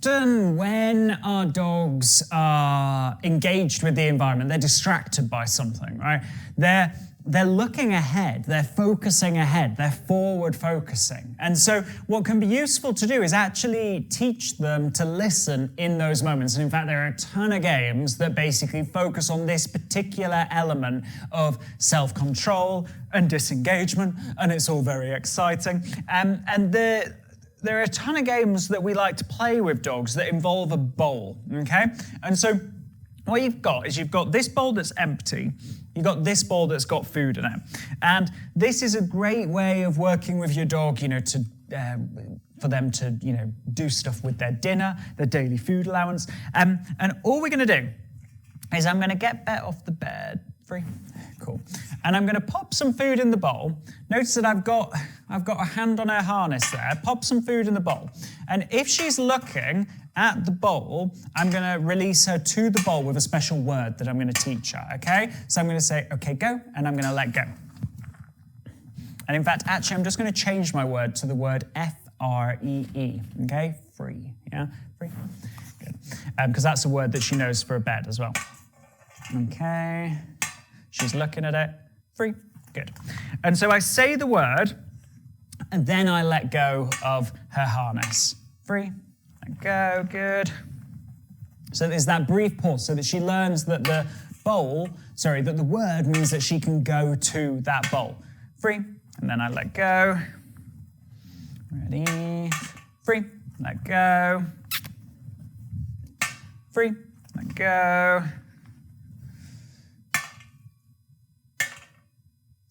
Often when our dogs are engaged with the environment, they're distracted by something, right? They're looking ahead, they're focusing ahead, they're forward focusing. And so what can be useful to do is actually teach them to listen in those moments. And in fact, there are a ton of games that basically focus on this particular element of self-control and disengagement, and it's all very exciting. There are a ton of games that we like to play with dogs that involve a bowl, okay? And so what you've got is you've got this bowl that's empty, you've got this bowl that's got food in it. And this is a great way of working with your dog, for them to, do stuff with their dinner, their daily food allowance. And all we're gonna do is I'm gonna get Bet off the bed, free, cool. And I'm gonna pop some food in the bowl. Notice that I've got a hand on her harness there. Pop some food in the bowl. And if she's looking at the bowl, I'm gonna release her to the bowl with a special word that I'm gonna teach her, okay? So I'm gonna say, okay, go, and I'm gonna let go. And in fact, actually, I'm just gonna change my word to the word F-R-E-E, okay? Free, yeah, free, good. Because that's a word that she knows for a bed as well. Okay, she's looking at it, free, good. And so I say the word, and then I let go of her harness. Free, let go, good. So there's that brief pause so that she learns that the word means that she can go to that bowl. Free, and then I let go. Ready, free, let go. Free, let go.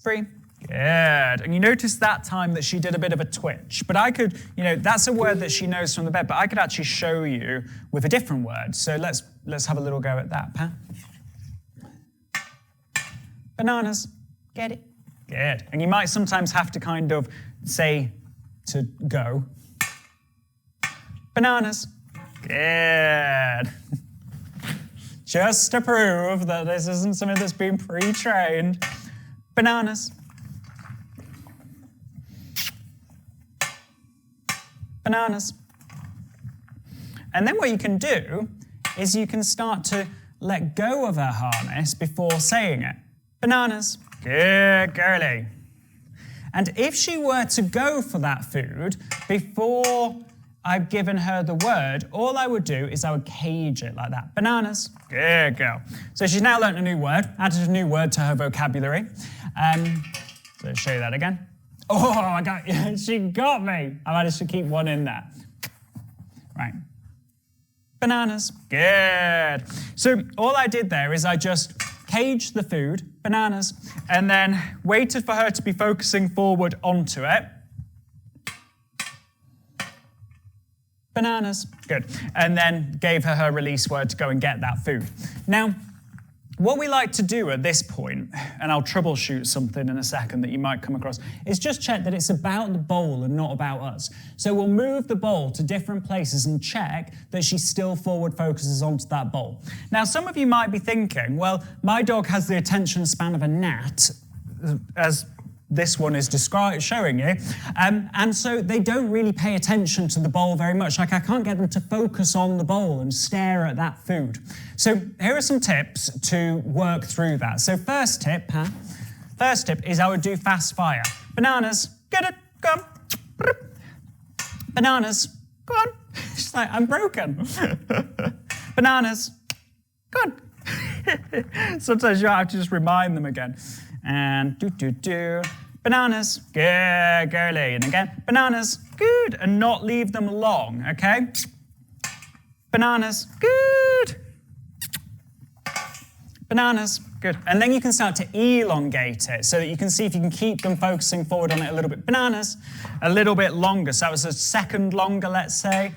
Free. Good. And you notice that time that she did a bit of a twitch. But I could, that's a word that she knows from the bed, but I could actually show you with a different word. So let's have a little go at that, Pat. Bananas. Get it? Good. And you might sometimes have to kind of say to go. Bananas. Good. Just to prove that this isn't something that's been pre-trained. Bananas. Bananas. And then what you can do is you can start to let go of her harness before saying it. Bananas. Good girly. And if she were to go for that food before I've given her the word, all I would do is I would cage it like that. Bananas. Good girl. So she's now learnt a new word, added a new word to her vocabulary. So let's show you that again. Oh, she got me. I managed to keep one in there. Right. Bananas. Good. So all I did there is I just caged the food, bananas, and then waited for her to be focusing forward onto it. Bananas. Good. And then gave her release word to go and get that food. Now, what we like to do at this point, and I'll troubleshoot something in a second that you might come across, is just check that it's about the bowl and not about us. So we'll move the bowl to different places and check that she still forward focuses onto that bowl. Now, some of you might be thinking, well, my dog has the attention span of a gnat, as this one is showing you, and so they don't really pay attention to the bowl very much. Like, I can't get them to focus on the bowl and stare at that food. So here are some tips to work through that. So first tip is I would do fast fire. Bananas, get it, go on. Bananas, go on. She's like, I'm broken. Bananas, go on. Sometimes you have to just remind them again. And do. Bananas, good, girly. And again, bananas, good. And not leave them long, okay? Bananas, good. Bananas, good. And then you can start to elongate it so that you can see if you can keep them focusing forward on it a little bit. Bananas, a little bit longer. So that was a second longer, let's say.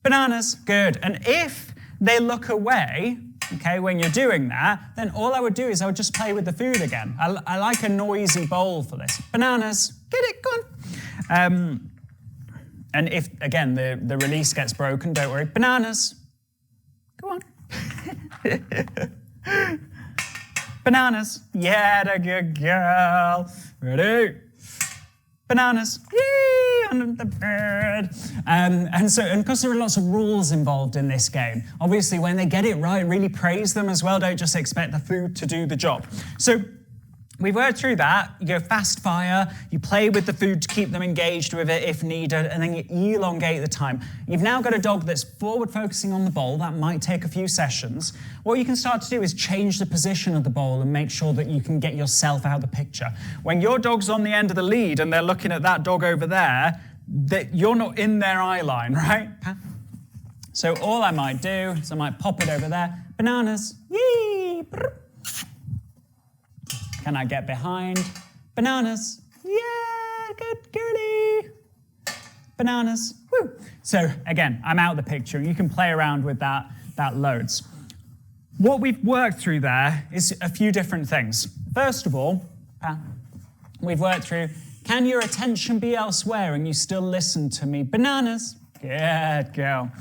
Bananas, good. And if they look away, okay, when you're doing that, then all I would do is I would just play with the food again. I like a noisy bowl for this. Bananas, get it, go on. And if, again, the release gets broken, don't worry. Bananas, go on. Bananas, yeah, the good girl. Ready? Bananas, yay, on the bird. And because there are lots of rules involved in this game, obviously when they get it right, really praise them as well. Don't just expect the food to do the job. So we've worked through that. You go fast fire, you play with the food to keep them engaged with it if needed, and then you elongate the time. You've now got a dog that's forward focusing on the bowl. That might take a few sessions. What you can start to do is change the position of the bowl and make sure that you can get yourself out of the picture. When your dog's on the end of the lead and they're looking at that dog over there, that you're not in their eye line, right? So all I might do is I might pop it over there. Bananas, yee! Can I get behind? Bananas. Yeah, good girlie. Bananas. Woo. So again, I'm out of the picture. You can play around with that loads. What we've worked through there is a few different things. First of all, we've worked through, can your attention be elsewhere and you still listen to me? Bananas. Good girl.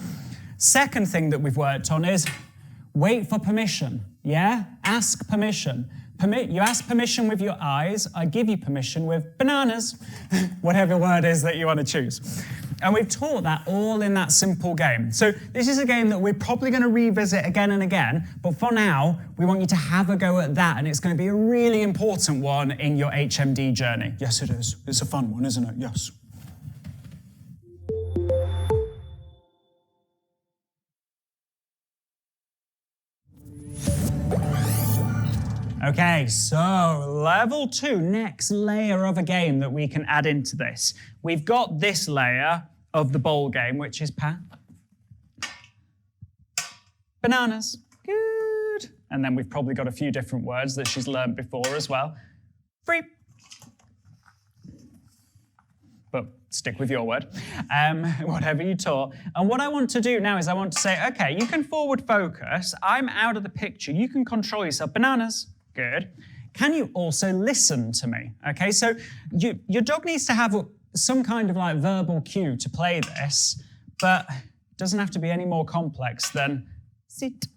Second thing that we've worked on is wait for permission. Yeah? Ask permission. You ask permission with your eyes, I give you permission with bananas, whatever word is that you want to choose. And we've taught that all in that simple game. So this is a game that we're probably going to revisit again and again, but for now, we want you to have a go at that, and it's going to be a really important one in your HMD journey. Yes, it is. It's a fun one, isn't it? Yes. Okay, so level 2, next layer of a game that we can add into this. We've got this layer of the bowl game, which is bananas. Good. And then we've probably got a few different words that she's learned before as well. Free. But stick with your word, whatever you taught. And what I want to do now is I want to say, okay, you can forward focus. I'm out of the picture. You can control yourself. Bananas. Good. Can you also listen to me? Okay, so your dog needs to have some kind of like verbal cue to play this, but it doesn't have to be any more complex than sit,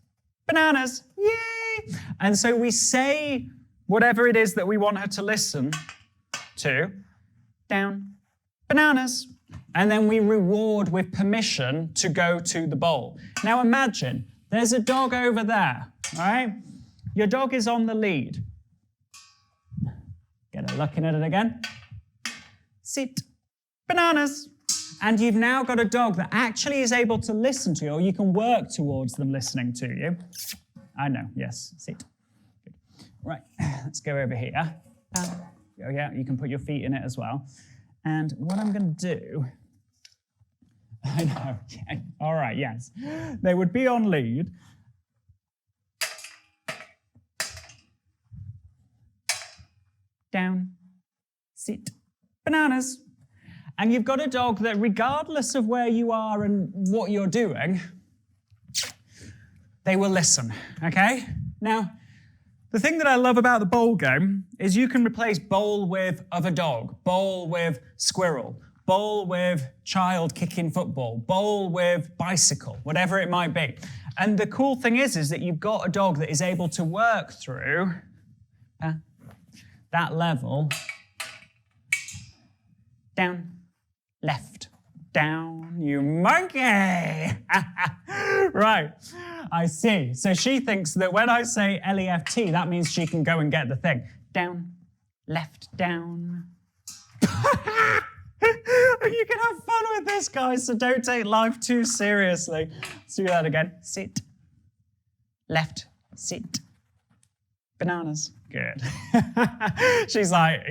bananas, yay! And so we say whatever it is that we want her to listen to, down, bananas, and then we reward with permission to go to the bowl. Now imagine, there's a dog over there, all right? Your dog is on the lead. Get her looking at it again. Sit. Bananas. And you've now got a dog that actually is able to listen to you, or you can work towards them listening to you. I know, yes, sit. Good. Right, let's go over here. Oh yeah, you can put your feet in it as well. And what I'm going to do, I know, yeah. All right, yes. They would be on lead. Down, sit, bananas. And you've got a dog that regardless of where you are and what you're doing, they will listen, okay? Now, the thing that I love about the bowl game is you can replace bowl with other dog, bowl with squirrel, bowl with child kicking football, bowl with bicycle, whatever it might be. And the cool thing is that you've got a dog that is able to work through that level, down, left, down, you monkey. Right, I see. So she thinks that when I say left, that means she can go and get the thing. Down, left, down. You can have fun with this, guys, so don't take life too seriously. Let's do that again. Sit, left, sit, bananas. Good. She's like,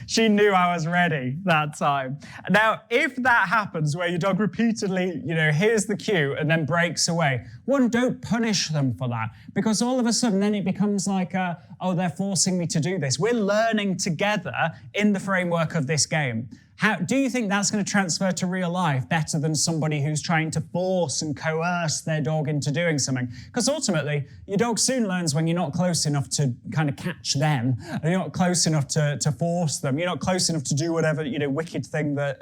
she knew I was ready that time. Now, if that happens where your dog repeatedly, hears the cue and then breaks away, one, don't punish them for that, because all of a sudden then it becomes like, oh, they're forcing me to do this. We're learning together in the framework of this game. How do you think that's going to transfer to real life better than somebody who's trying to force and coerce their dog into doing something? Because ultimately, your dog soon learns when you're not close enough to kind of catch them, and you're not close enough to force them, you're not close enough to do whatever wicked thing that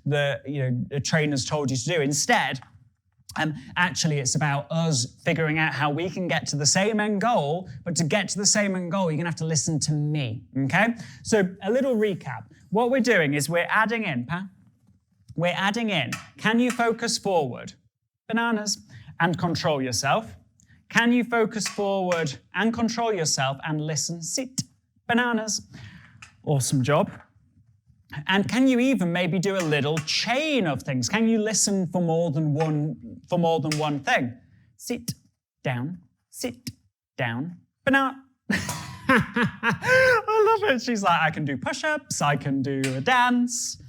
the trainer's told you to do. Instead, actually, it's about us figuring out how we can get to the same end goal, but to get to the same end goal, you're going to have to listen to me, okay? So a little recap. What we're doing is we're adding in we're adding in, can you focus forward? Bananas. And control yourself. Can you focus forward and control yourself and listen? Sit. Bananas. Awesome job. And can you even maybe do a little chain of things? Can you listen for more than one thing? Sit, down, banana. I love it. She's like, I can do push-ups, I can do a dance.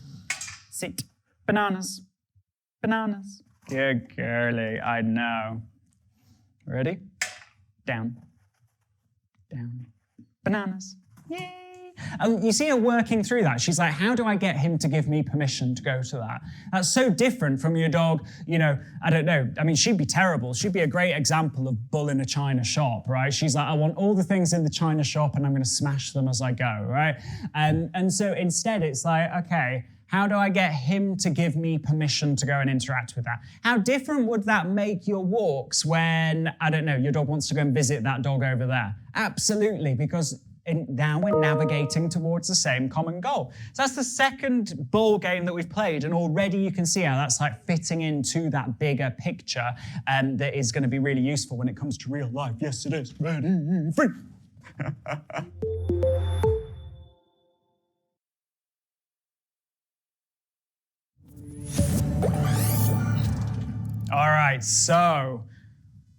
Sit, bananas. Good girly, I know. Ready? Down, bananas. Yay! And you see her working through that. She's like, how do I get him to give me permission to go to that? That's so different from your dog, I don't know. I mean, she'd be terrible. She'd be a great example of bull in a china shop, right? She's like, I want all the things in the china shop and I'm going to smash them as I go, right? And so instead it's like, okay, how do I get him to give me permission to go and interact with that? How different would that make your walks when, I don't know, your dog wants to go and visit that dog over there? Absolutely, because now we're navigating towards the same common goal. So that's the second ball game that we've played, and already you can see how that's like fitting into that bigger picture that is going to be really useful when it comes to real life. Yes, it is. Ready, free. All right, so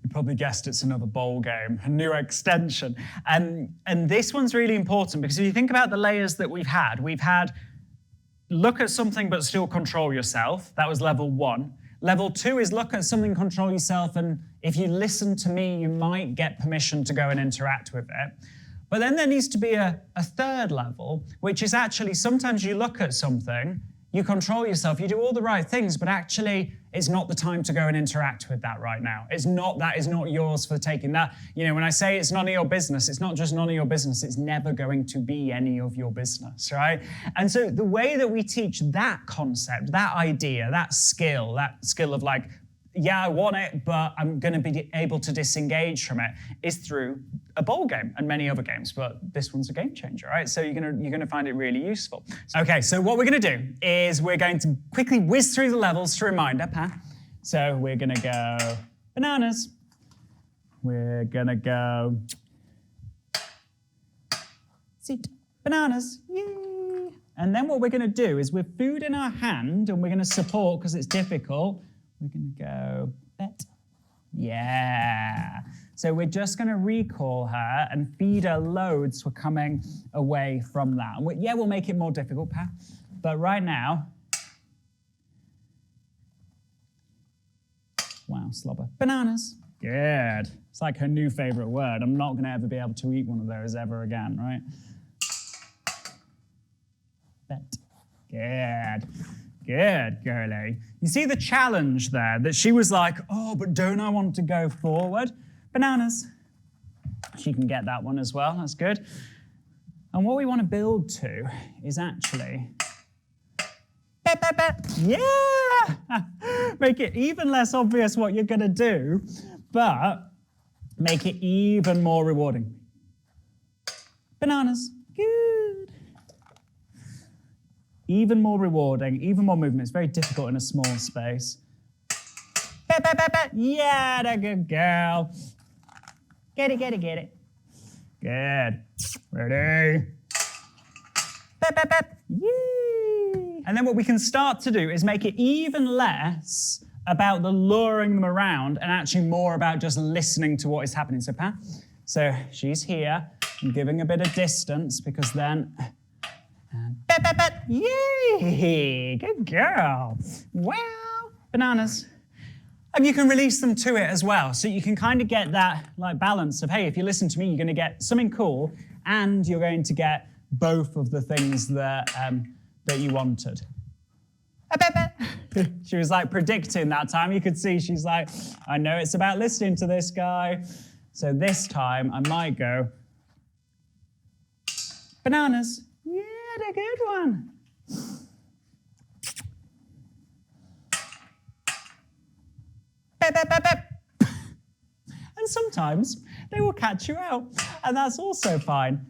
you probably guessed it's another bowl game, a new extension. And this one's really important because if you think about the layers that we've had look at something but still control yourself. That was level 1. Level 2 is look at something, control yourself, and if you listen to me, you might get permission to go and interact with it. But then there needs to be a third level, which is actually sometimes you look at something, you control yourself, you do all the right things, but actually it's not the time to go and interact with that right now. That is not yours for taking. That, when I say it's none of your business, it's not just none of your business, it's never going to be any of your business, right? And so the way that we teach that concept, that idea, that skill of like, yeah, I want it, but I'm going to be able to disengage from it, is through a bowl game and many other games. But this one's a game changer, right? So you're going to find it really useful. Okay, so what we're going to do is we're going to quickly whiz through the levels to remind up. So we're going to go bananas. We're going to go sit, bananas. Yay! And then what we're going to do is with food in our hand, and we're going to support because it's difficult. We're going to go bet. Yeah. So we're just going to recall her and feed her loads for coming away from that. And we'll make it more difficult, Pat. But right now, wow, slobber. Bananas. Good. It's like her new favorite word. I'm not going to ever be able to eat one of those ever again, right? Bet. Good. Good, girlie. You see the challenge there, that she was like, oh, but don't I want to go forward? Bananas. She can get that one as well, that's good. And what we want to build to is actually, bet, bet, bet. Yeah! Make it even less obvious what you're going to do, but make it even more rewarding. Bananas. Good. Even more rewarding, even more movement. It's very difficult in a small space. Bet, bet, bet, bet. Yeah, that good girl. Get it, get it, get it. Good. Ready? Bet, bet, bet. Yay! And then what we can start to do is make it even less about the luring them around and actually more about just listening to what is happening. So, Pat, so she's here. I'm giving a bit of distance because then... Bet, bet, bet. Yay! Good girl. Wow. Bananas. And you can release them to it as well. So you can kind of get that like balance of, hey, if you listen to me, you're going to get something cool and you're going to get both of the things that you wanted. Bet, bet. She was like predicting that time. You could see she's like, I know it's about listening to this guy. So this time I might go, bananas. Yeah, a good one. Bep, bep, bep, bep. And sometimes they will catch you out, and that's also fine.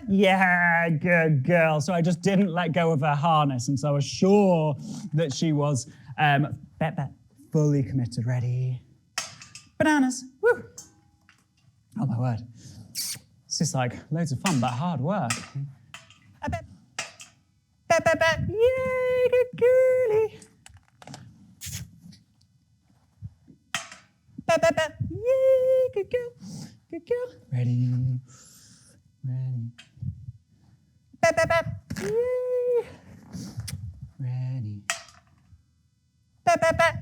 Yeah, good girl. So I just didn't let go of her harness, and so I was sure that she was fully committed. Ready? Bananas. Woo! Oh my word. This is like loads of fun, but hard work. Yay, good girlie. Yay, good girl. Good girl. Ready. Ready. Yay. Ready.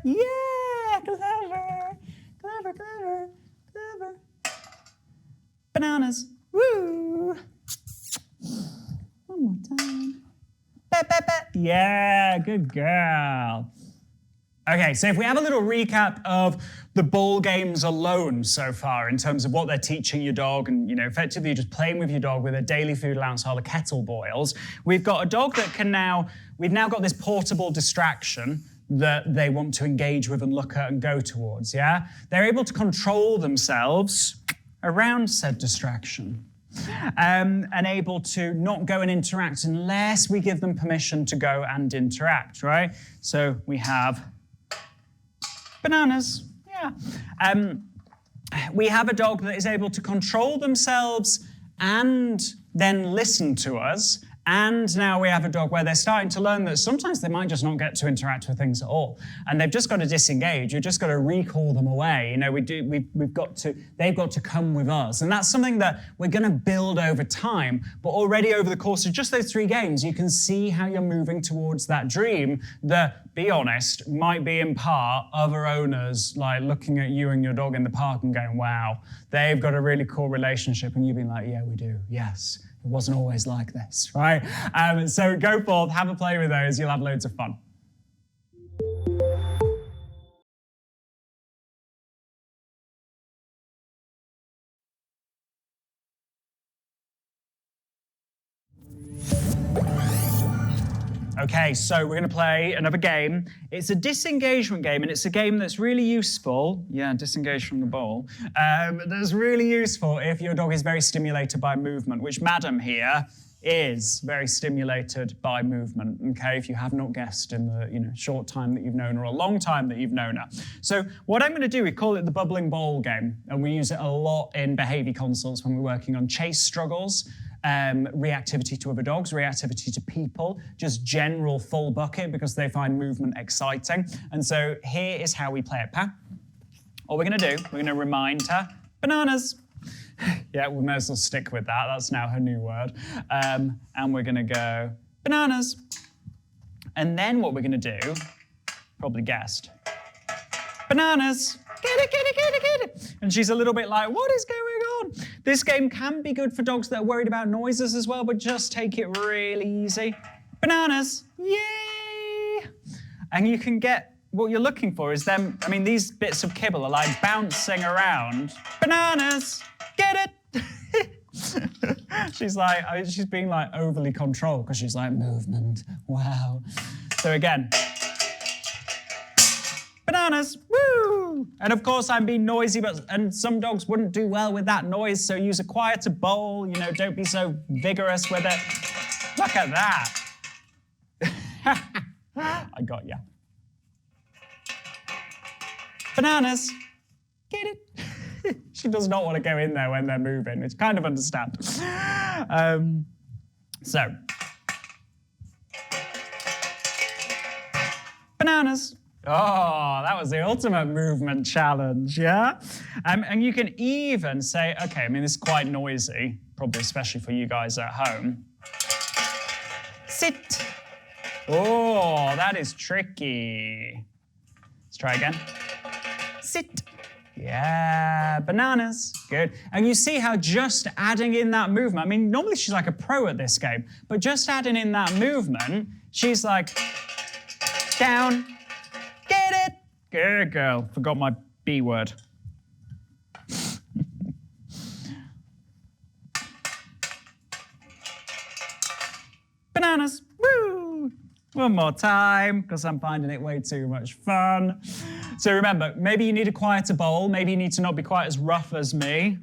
Yeah, clever. Clever, clever, clever. Bananas. Woo. One more time. Yeah, good girl. Okay, so if we have a little recap of the ball games alone so far in terms of what they're teaching your dog and, effectively you're just playing with your dog with a daily food allowance while the kettle boils, we've got a dog that we've now got this portable distraction that they want to engage with and look at and go towards, yeah? They're able to control themselves around said distraction. And able to not go and interact unless we give them permission to go and interact, right? So we have bananas, yeah. We have a dog that is able to control themselves and then listen to us. And now we have a dog where they're starting to learn that sometimes they might just not get to interact with things at all. And they've just got to disengage. You've just got to recall them away. They've got to come with us. And that's something that we're going to build over time. But already over the course of just those 3 games, you can see how you're moving towards that dream that, be honest, might be in part other owners like looking at you and your dog in the park and going, wow, they've got a really cool relationship. And you've been like, yeah, we do. Yes. It wasn't always like this, right? So go forth, have a play with those. You'll have loads of fun. Okay, so we're going to play another game. It's a disengagement game, and it's a game that's really useful. Yeah, disengage from the bowl. That's really useful if your dog is very stimulated by movement, which Madam here is very stimulated by movement, okay, if you have not guessed in the short time that you've known her or a long time that you've known her. So what I'm going to do, we call it the bubbling bowl game, and we use it a lot in behavior consults when we're working on chase struggles, reactivity to other dogs, reactivity to people, just general full bucket because they find movement exciting. And so here is how we play it, Pat. All we're going to do, we're going to remind her, bananas. Yeah, we may as well stick with that. That's now her new word. And we're going to go, bananas. And then what we're going to do, probably guessed, bananas. Get it, get it, get it, get it. And she's a little bit like, what is going on? This game can be good for dogs that are worried about noises as well, but just take it really easy. Bananas, yay! And you can get, what you're looking for is them, these bits of kibble are like bouncing around. Bananas, get it? She's like, she's being like overly controlled because she's like, movement, wow. So again, bananas, woo! And of course I'm being noisy, and some dogs wouldn't do well with that noise, so use a quieter bowl, don't be so vigorous with it. Look at that. I got ya. Bananas, get it? She does not want to go in there when they're moving, which kind of understand. So, bananas. Oh, that was the ultimate movement challenge, yeah? And you can even say, okay, this is quite noisy, probably especially for you guys at home. Sit. Oh, that is tricky. Let's try again. Sit. Yeah, bananas. Good. And you see how just adding in that movement, normally she's like a pro at this game, but just adding in that movement, she's like, down. Get it? Good girl. Forgot my B word. Bananas. Woo! One more time, because I'm finding it way too much fun. So remember, maybe you need a quieter bowl. Maybe you need to not be quite as rough as me.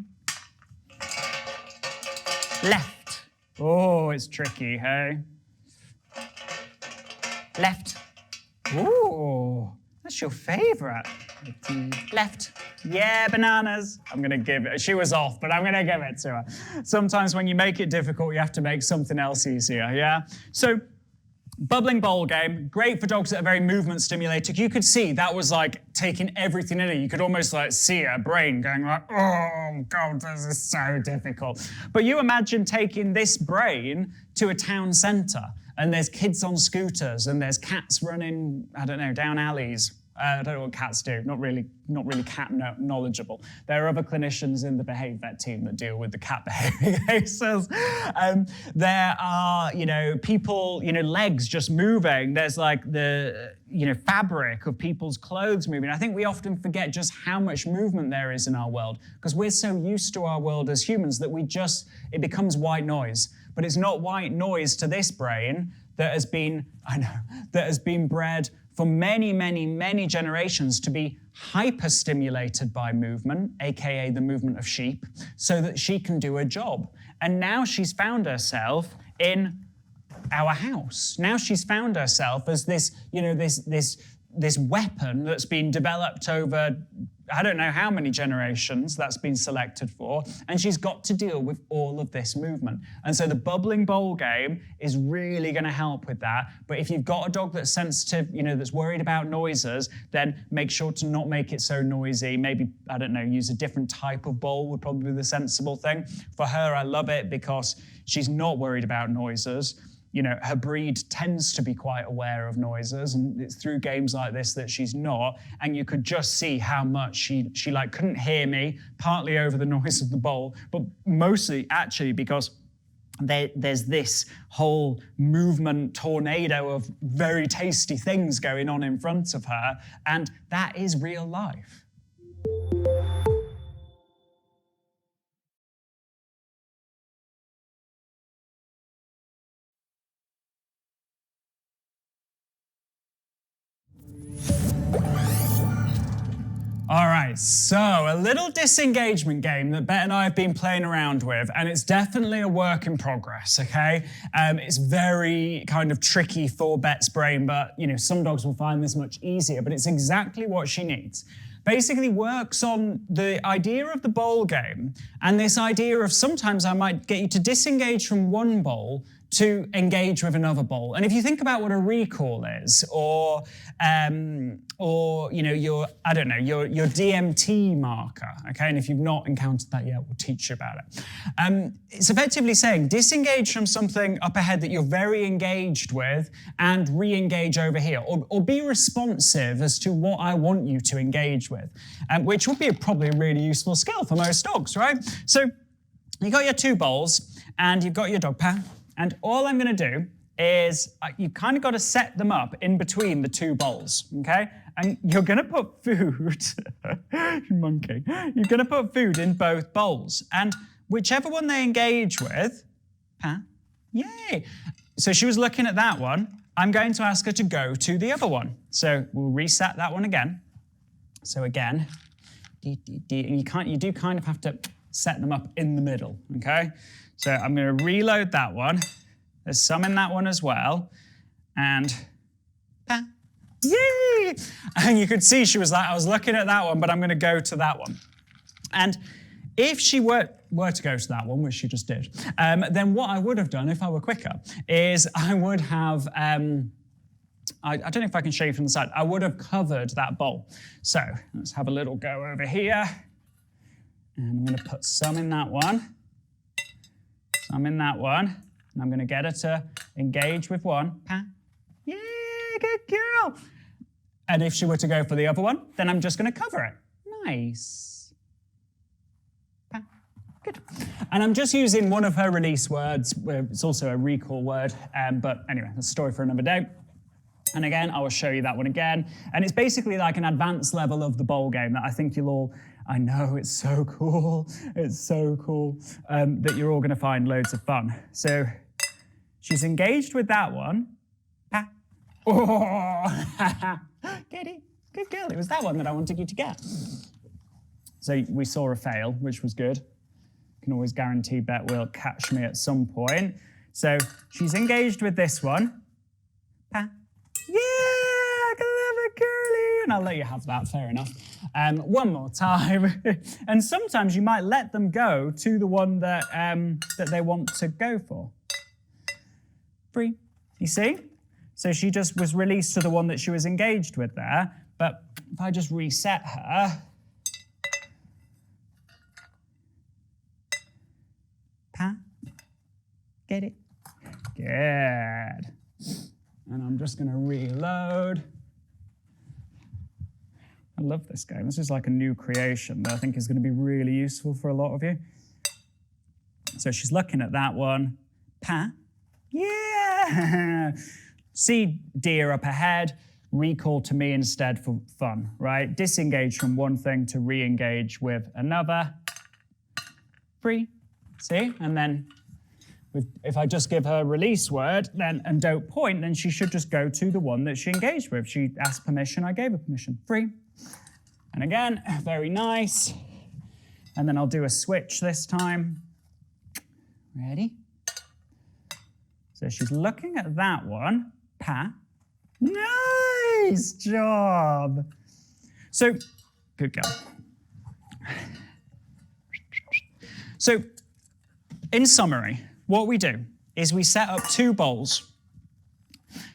Left. Oh, it's tricky, hey? Left. Ooh, that's your favorite. Left. Yeah, bananas. I'm going to give it. She was off, but I'm going to give it to her. Sometimes when you make it difficult, you have to make something else easier, yeah? So, bubbling bowl game, great for dogs that are very movement stimulated. You could see that was like taking everything in it. You could almost like see her brain going like, oh God, this is so difficult. But you imagine taking this brain to a town centre and there's kids on scooters and there's cats running, I don't know, down alleys. I don't know what cats do, not really cat knowledgeable. There are other clinicians in the Behave Vet team that deal with the cat behaving cases. There are, people, legs just moving. There's like the, fabric of people's clothes moving. I think we often forget just how much movement there is in our world because we're so used to our world as humans that it becomes white noise. But it's not white noise to this brain that has been bred for many, many, many generations to be hyper-stimulated by movement, aka the movement of sheep, so that she can do a job. And now she's found herself in our house. Now she's found herself as this, this weapon that's been developed over I don't know how many generations that's been selected for, and she's got to deal with all of this movement. And so the bubbling bowl game is really going to help with that. But if you've got a dog that's sensitive, that's worried about noises, then make sure to not make it so noisy. Maybe, I don't know, use a different type of bowl would probably be the sensible thing. For her, I love it because she's not worried about noises. Her breed tends to be quite aware of noises, and it's through games like this that she's not. And you could just see how much she couldn't hear me, partly over the noise of the bowl, but mostly actually because there's this whole movement tornado of very tasty things going on in front of her, and that is real life. All right, so a little disengagement game that Bet and I have been playing around with, and it's definitely a work in progress, okay? It's very kind of tricky for Bet's brain, but some dogs will find this much easier, but it's exactly what she needs. Basically works on the idea of the bowl game and this idea of sometimes I might get you to disengage from one bowl to engage with another bowl. And if you think about what a recall is, or your DMT marker, okay? And if you've not encountered that yet, we'll teach you about it. It's effectively saying disengage from something up ahead that you're very engaged with and re-engage over here, or be responsive as to what I want you to engage with, which would be probably a really useful skill for most dogs, right? So you've got your two bowls and you've got your dog pan. And all I'm going to do is you've kind of got to set them up in between the two bowls, okay? And you're going to put food, monkey, you're going to put food in both bowls. And whichever one they engage with, yay. So she was looking at that one. I'm going to ask her to go to the other one. So we'll reset that one again. So again, you do kind of have to set them up in the middle, okay? So I'm going to reload that one. There's some in that one as well. And, yay! And you could see she was like, I was looking at that one, but I'm going to go to that one. And if she were to go to that one, which she just did, then what I would have done, if I were quicker, is I would have, I don't know if I can show you from the side, I would have covered that bowl. So let's have a little go over here. And I'm going to put some in that one. Some in that one, and I'm going to get her to engage with one. Yay, good girl. And if she were to go for the other one, then I'm just going to cover it. Nice. Good. And I'm just using one of her release words. It's also a recall word, but anyway, that's a story for another day. And again, I will show you that one again. And it's basically like an advanced level of the bowl game that I think you'll all, I know, it's so cool. It's so cool that you're all going to find loads of fun. So she's engaged with that one. Oh, get it? good girl. It was that one that I wanted you to get. So we saw a fail, which was good. Can always guarantee Bet will catch me at some point. So she's engaged with this one. Pa. Yeah, clever girly. And I'll let you have that, fair enough. One more time. And sometimes you might let them go to the one that, that they want to go for. Free. You see? So she just was released to the one that she was engaged with there. But if I just reset her, Pa, get it? Good. And I'm just going to reload. I love this game. This is like a new creation that I think is going to be really useful for a lot of you. So she's looking at that one. Pa, yeah. See deer up ahead, recall to me instead for fun, right? Disengage from one thing to re-engage with another. Free, see? And then if I just give her a release word then and don't point, then she should just go to the one that she engaged with. She asked permission, I gave her permission. Free. And again, very nice. And then I'll do a switch this time. Ready? So she's looking at that one. Pa. Nice job. So, good girl. So, in summary, what we do is we set up 2 bowls.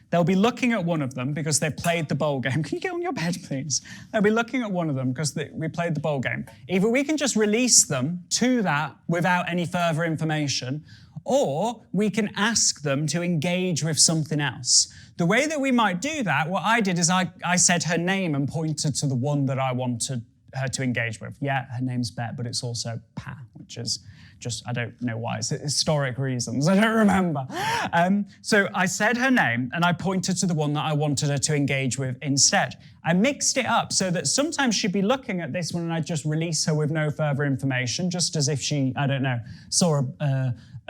They'll be looking at one of them because they've played the bowl game. Can you get on your bed, please? They'll be looking at one of them because we played the bowl game. Either we can just release them to that without any further information, or we can ask them to engage with something else. The way that we might do that, what I did is I said her name and pointed to the one that I wanted her to engage with. Yeah, her name's Bet, but it's also Pa, which is just, I don't know why, it's historic reasons, I don't remember. So I said her name and I pointed to the one that I wanted her to engage with instead. I mixed it up so that sometimes she'd be looking at this one and I'd just release her with no further information, just as if she, I don't know, saw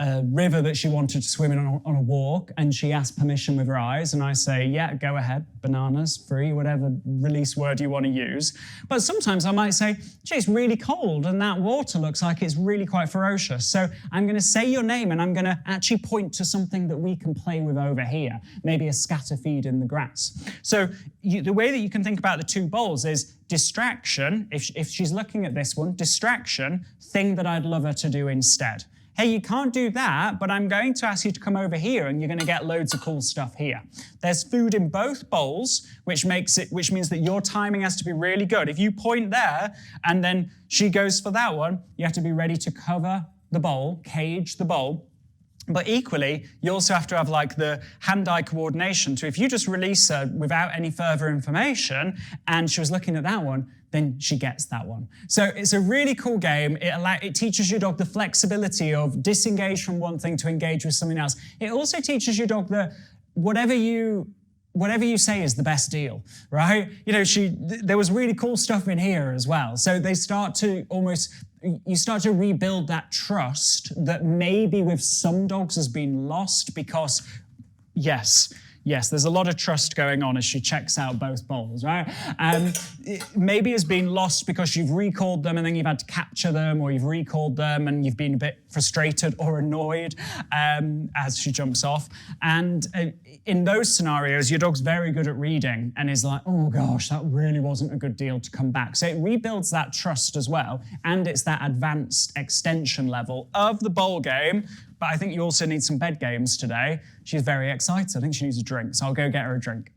a river that she wanted to swim in on a walk, and she asked permission with her eyes, and I say, yeah, go ahead, bananas, free, whatever release word you want to use. But sometimes I might say, gee, it's really cold, and that water looks like it's really quite ferocious. So I'm going to say your name, and I'm going to actually point to something that we can play with over here, maybe a scatter feed in the grass. So the way that you can think about the 2 bowls is distraction, if she's looking at this one, distraction, thing that I'd love her to do instead. Hey, you can't do that, but I'm going to ask you to come over here and you're going to get loads of cool stuff here. There's food in both bowls, which means that your timing has to be really good. If you point there and then she goes for that one, you have to be ready to cover the bowl, cage the bowl. But equally, you also have to have like the hand-eye coordination. So if you just release her without any further information and she was looking at that one, then she gets that one. So it's a really cool game. It teaches your dog the flexibility of disengage from one thing to engage with something else. It also teaches your dog that whatever you say is the best deal, right? You know, there was really cool stuff in here as well. So they start to you start to rebuild that trust that maybe with some dogs has been lost because, yes, there's a lot of trust going on as she checks out both bowls, right? Maybe it's been lost because you've recalled them and then you've had to capture them, or you've recalled them and you've been a bit frustrated or annoyed as she jumps off. And in those scenarios, your dog's very good at reading and is like, oh gosh, that really wasn't a good deal to come back. So it rebuilds that trust as well. And it's that advanced extension level of the bowl game. But I think you also need some bed games today. She's very excited. I think she needs a drink, so I'll go get her a drink.